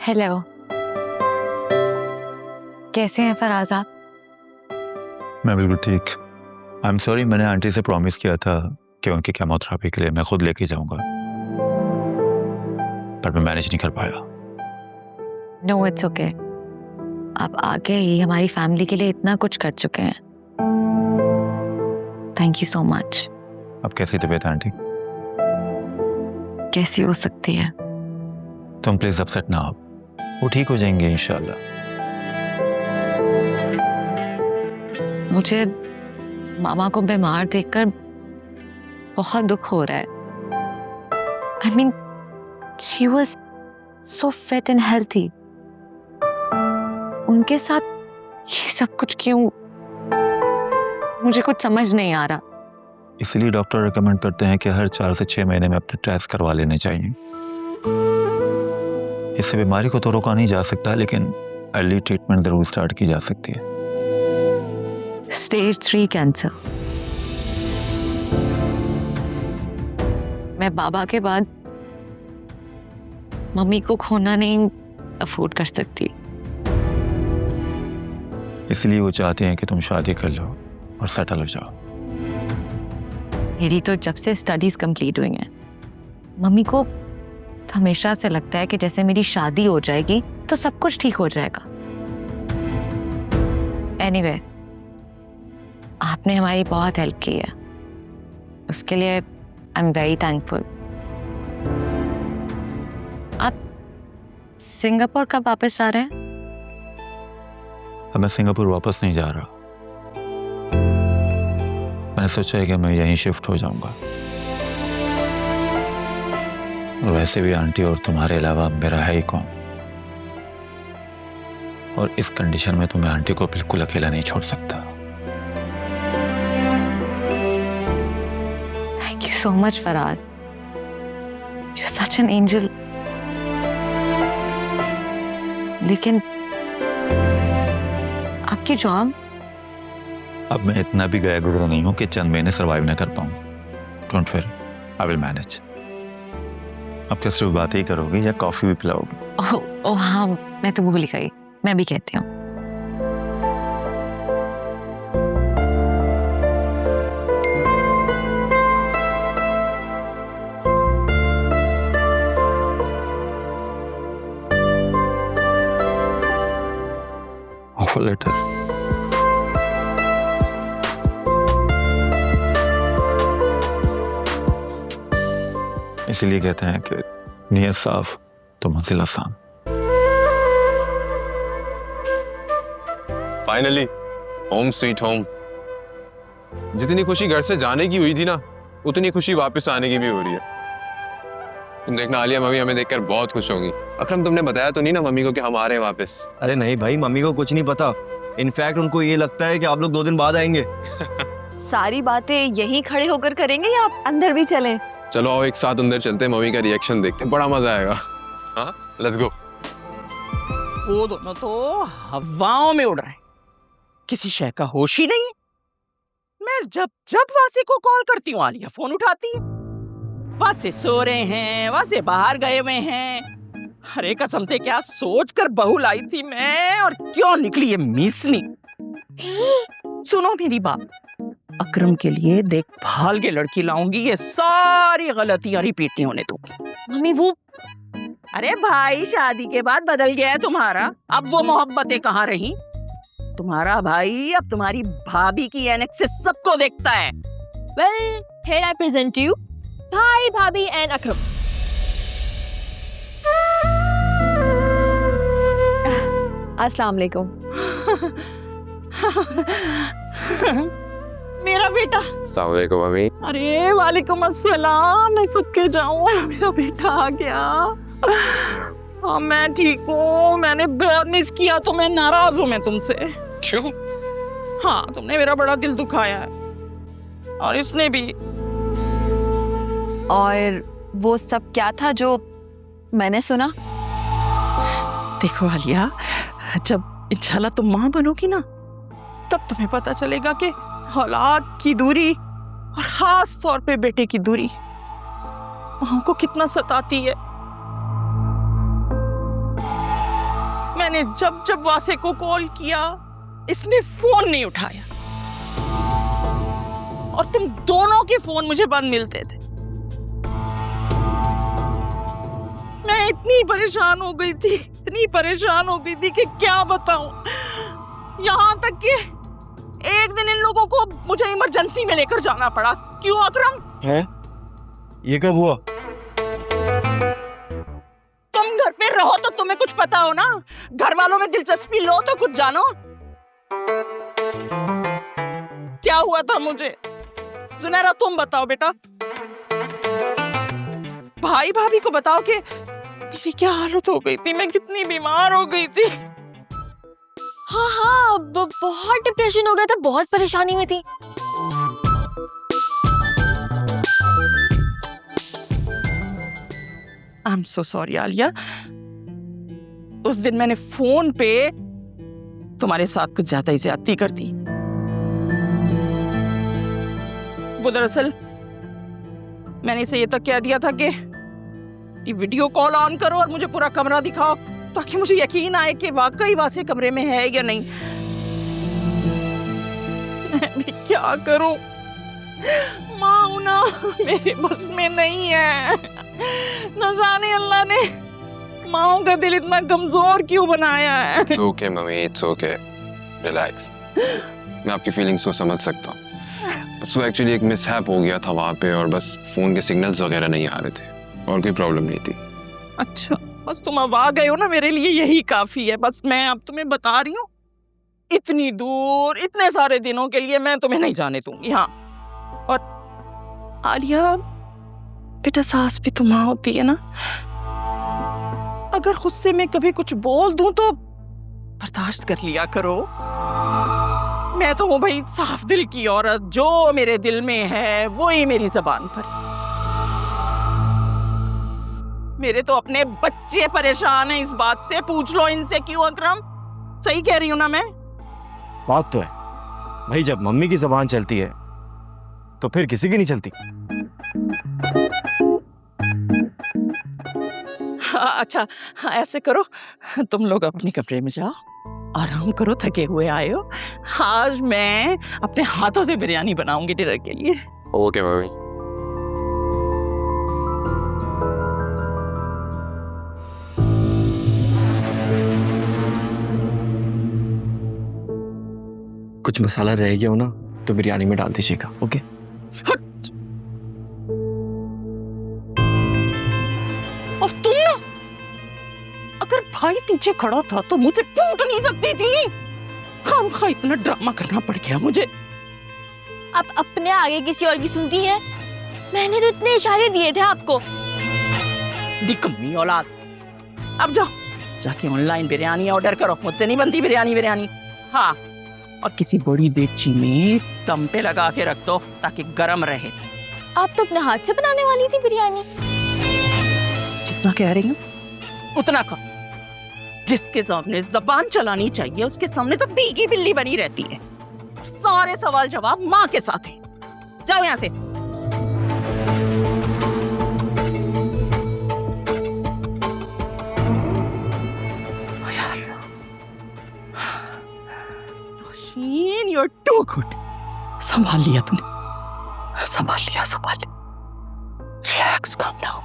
Hello, कैसे हैं फराज आप? मैं बिल्कुल ठीक। आई एम सॉरी, मैंने आंटी से प्रॉमिस किया था कि उनकी केमोथेरेपी के लिए मैं खुद लेके जाऊंगा, पर मैं मैनेज नहीं कर पाया। No it's okay. आप आगे ही हमारी फैमिली के लिए इतना कुछ कर चुके हैं। Thank you so much. अब कैसी तबीयत है आंटी? कैसी हो सकती है? तुम प्लीज अपसेट ना हो, वो ठीक हो जाएंगे इंशाल्लाह। मुझे मामा को बीमार देखकर बहुत दुख हो रहा है। I mean she was so fit and healthy. उनके साथ ये सब कुछ क्यों? मुझे कुछ समझ नहीं आ रहा। इसलिए डॉक्टर रिकमेंड करते हैं कि हर 4 से 6 महीने में अपने टेस्ट करवा लेने चाहिए। इससे बीमारी को तो रोका नहीं जा सकता, लेकिन अर्ली ट्रीटमेंट जरूर स्टार्ट की जा सकती है। Stage 3 cancer. मैं बाबा के बाद मम्मी को खोना नहीं अफोर्ड कर सकती। इसलिए वो चाहते हैं कि तुम शादी कर लो और सेटल हो जाओ। मेरी तो जब से स्टडीज कंप्लीट हुई हैं, मम्मी को हमेशा से लगता है कि जैसे मेरी शादी हो जाएगी तो सब कुछ ठीक हो जाएगा। एनीवे, आपने हमारी बहुत हेल्प की है, उसके लिए आई एम वेरी थैंकफुल। आप सिंगापुर कब वापस जा रहे हैं? अब मैं सिंगापुर वापस नहीं जा रहा। मैंने सोचा है कि मैं यहीं शिफ्ट हो जाऊंगा। और वैसे भी आंटी और तुम्हारे अलावा मेरा है ही कौन। और इस कंडीशन में तो मैं आंटी को बिल्कुल अकेला नहीं छोड़ सकता। Thank you so much Faraz, you are such an angel. लेकिन आपकी जॉब? अब मैं इतना भी गया गुजरा नहीं हूं कि चंद महीने सर्वाइव ना कर पाऊं। Don't fear, I will manage. अब क्या सिर्फ बातें ही करोगे या कॉफी भी पिलाओगे? ओह हाँ, मैं तो भूल गई, मैं भी कहती हूँ। Offer letter. इसीलिए कहते हैं कि नियत साफ तो मंजिल आसान। Finally home sweet home. जितनी खुशी घर से जाने की हुई थी ना, उतनी खुशी वापस आने की भी हो रही है। तुम देखना आलिया, मम्मी हमें देखकर बहुत खुश होंगी। अकरम, तुमने बताया तो नहीं ना मम्मी को कि हम आ रहे हैं वापस? अरे नहीं भाई, मम्मी को कुछ नहीं पता। इनफैक्ट उनको ये लगता है कि आप लोग 2 दिन बाद आएंगे। सारी बातें यहीं खड़े होकर करेंगे या आप अंदर भी चलें? चलो आओ एक साथ अंदर चलते हैं, मम्मी का रिएक्शन देखते हैं, बड़ा मजा आएगा। हाँ, लेट्स गो। वो दोनों तो हवाओं में उड़ रहे हैं, किसी शय का होश ही नहीं है। मैं जब जब वासे को कॉल करती हूँ, आलिया फोन उठाती है। वासे सो रहे हैं, वासे बाहर गए हुए हैं। अरे कसम से क्या सोच कर बहू लाई थी मैं, और क्यों निकली ये मीसनी। सुनो मेरी बात, अकरम के लिए देखभाल के लड़की लाऊंगी, ये सारी गलतियां रिपीट नहीं होने दूंगी। मम्मी वो अरे भाई, शादी के बाद बदल गया है तुम्हारा। अब वो मोहब्बतें कहाँ रही? तुम्हारा भाई अब तुम्हारी भाभी की एनक से सबको देखता है। Well, here I present you भाई, भाभी एंड अकरम। अस्सलाम वालेकुम। मेरा बेटा। अस्सलाम वालेकुम मम्मी। अरे वालेकुम अस्सलाम, मैं सबके जाऊँ, मेरा बेटा आ गया। हाँ मैं ठीक हूँ, मैंने बहुत मिस किया, तो मैं नाराज हूँ मैं तुमसे। क्यों? हाँ, तुमने मेरा बड़ा दिल दुखाया है, और इसने भी। और वो सब क्या था जो मैंने सुना? देखो आलिया, जब इंशाल्लाह तुम माँ बनोगी ना, तब तुम्हें पता चलेगा कि औलाद की दूरी, और खास तौर पे बेटे की दूरी, माँ को कितना सताती है। मैंने जब जब वासे को कॉल किया इसने फोन नहीं उठाया और तुम दोनों के फोन मुझे बंद मिलते थे। मैं इतनी परेशान हो गई थी, इतनी परेशान हो गई थी कि क्या बताऊं। यहाँ तक कि एक दिन इन लोगों को मुझे इमरजेंसी में लेकर जाना पड़ा। क्यों अकरम? है ये कब हुआ? तुम घर पे रहो तो तुम्हें कुछ पता हो ना, घर वालों में दिलचस्पी लो तो कुछ जानो। क्या हुआ था मुझे? जुनैरा तुम बताओ बेटा, भाई भाभी को बताओ कि मेरी क्या हालत हो गई थी, मैं कितनी बीमार हो गई थी। हाँ हाँ, बहुत डिप्रेशन हो गया था, बहुत परेशानी में थी। I am so sorry Alia. उस दिन मैंने फोन पे तुम्हारे साथ कुछ ज्यादा ही ज्यादती कर दी। वो दरअसल मैंने इसे ये तक कह दिया था कि ये वीडियो कॉल ऑन करो और मुझे पूरा कमरा दिखाओ ताकि मुझे यकीन आए कि वाकई वासे कमरे में है या नहीं। मैं भी क्या करूं, माँ ना मेरे बस में नहीं है। न जाने अल्लाह ने माओ का दिल इतना कमजोर क्यों बनाया है। Okay mummy, it's okay, relax. मैं आपकी फीलिंग्स को समझ सकता हूँ। बस वो एक्चुअली एक मिसहैप हो गया था वहाँ पे और बस फोन के सिग्नल्स वगैरह नहीं आ रहे थे और कोई प्रॉब्लम नहीं थी। अच्छा, बस तुम अब आ गए हो ना, मेरे लिए यही काफी है। बस मैं अब तुम्हें बता रही हूँ, इतनी दूर इतने सारे दिनों के लिए मैं तुम्हें नहीं जाने दूंगी। हाँ, और आलिया बेटा, सास भी तो माँ होती है ना। अगर गुस्से में कभी कुछ बोल दूं तो बर्दाश्त कर लिया करो। मैं तो हूँ भाई साफ दिल की औरत, जो मेरे दिल में है वो ही मेरी जबान पर। मेरे तो अपने बच्चे परेशान हैं इस बात से, पूछ लो इनसे। क्यों अकरम, सही कह रही हूँ ना मैं? बात तो है भाई, जब मम्मी की जबान चलती है तो फिर किसी की नहीं चलती। अच्छा हाँ, ऐसे करो, तुम लोग अपने कमरे में जाओ, आराम करो, थके हुए आए हो। आज मैं अपने हाथों से बिरयानी बनाऊंगी डिनर के लिए। Okay mummy. कुछ मसाला रह गया हो ना तो बिरयानी में डाल दीजिएगा। ओके? और तुम ना, अगर भाई पीछे खड़ा था तो मुझे पूछ नहीं सकती थी। खामखा इतना ड्रामा करना पड़ गया मुझे। आप अपने आगे किसी और की सुनती हैं? मैंने तो इतने इशारे दिए थे आपको। निकम्मी औलाद। अब जाओ, जाके ऑनलाइन बिरयानी ऑर्डर करो, मुझसे नहीं बनती बिरयानी। हाँ, और किसी बड़ी देगची में दम पे लगा के रख दो ताकि गरम रहे। आप तो अपने हाथ से बनाने वाली थी बिरयानी। जितना कह रही हूँ उतना करो। जिसके सामने जबान चलानी चाहिए उसके सामने तो भीगी बिल्ली बनी रहती है। सारे सवाल जवाब माँ के साथ है। जाओ यहाँ से। Rosheen, you're too good. संभाल लिया तूने, संभाल लिया। Relax, calm down.